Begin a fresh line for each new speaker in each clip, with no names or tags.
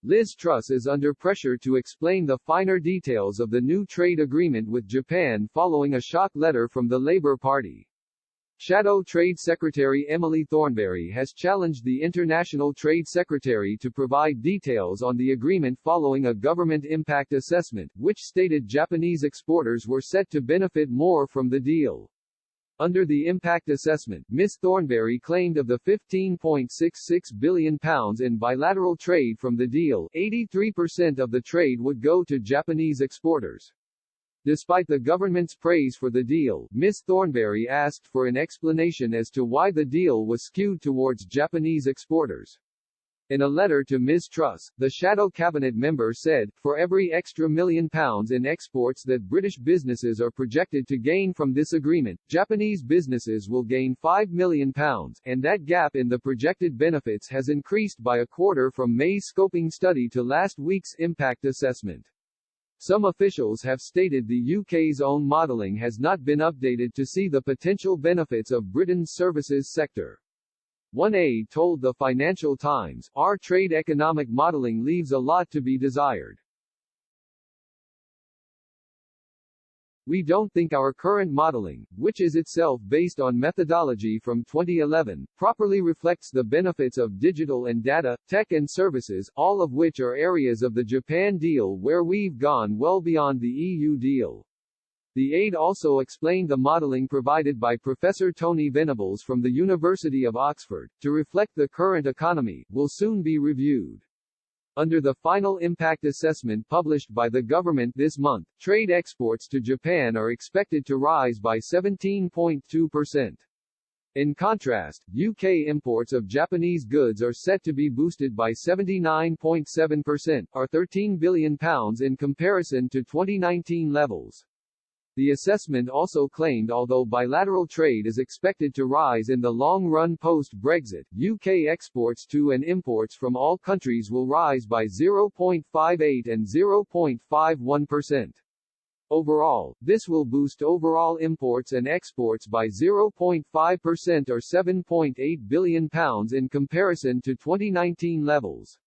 Liz Truss is under pressure to explain the finer details of the new trade agreement with Japan following a shock letter from the Labour Party. Shadow Trade Secretary Emily Thornberry has challenged the International Trade Secretary to provide details on the agreement following a government impact assessment, which stated Japanese exporters were set to benefit more from the deal. Under the impact assessment, Ms. Thornberry claimed of the £15.66 billion in bilateral trade from the deal, 83% of the trade would go to Japanese exporters. Despite the government's praise for the deal, Ms. Thornberry asked for an explanation as to why the deal was skewed towards Japanese exporters. In a letter to Ms. Truss, the shadow cabinet member said, for every extra £1 million in exports that British businesses are projected to gain from this agreement, Japanese businesses will gain £5 million, and that gap in the projected benefits has increased by a quarter from May's scoping study to last week's impact assessment. Some officials have stated the UK's own modelling has not been updated to see the potential benefits of Britain's services sector. 1A told the Financial Times, "Our trade economic modelling leaves a lot to be desired. We don't think our current modelling, which is itself based on methodology from 2011, properly reflects the benefits of digital and data, tech and services, all of which are areas of the Japan deal where we've gone well beyond the EU deal." The aide also explained the modelling provided by Professor Tony Venables from the University of Oxford, to reflect the current economy, will soon be reviewed. Under the final impact assessment published by the government this month, trade exports to Japan are expected to rise by 17.2%. In contrast, UK imports of Japanese goods are set to be boosted by 79.7%, or £13 billion in comparison to 2019 levels. The assessment also claimed although bilateral trade is expected to rise in the long run post-Brexit, UK exports to and imports from all countries will rise by 0.58 and 0.51%. Overall, this will boost overall imports and exports by 0.5% or £7.8 billion in comparison to 2019 levels.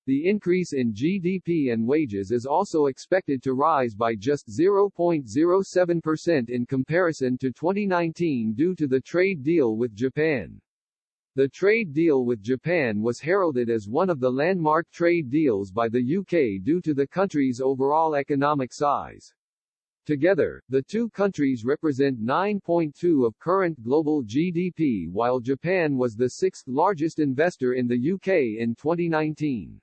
The increase in GDP and wages is also expected to rise by just 0.07% in comparison to 2019 due to the trade deal with Japan. The trade deal with Japan was heralded as one of the landmark trade deals by the UK due to the country's overall economic size. Together, the two countries represent 9.2% of current global GDP while Japan was the sixth largest investor in the UK in 2019.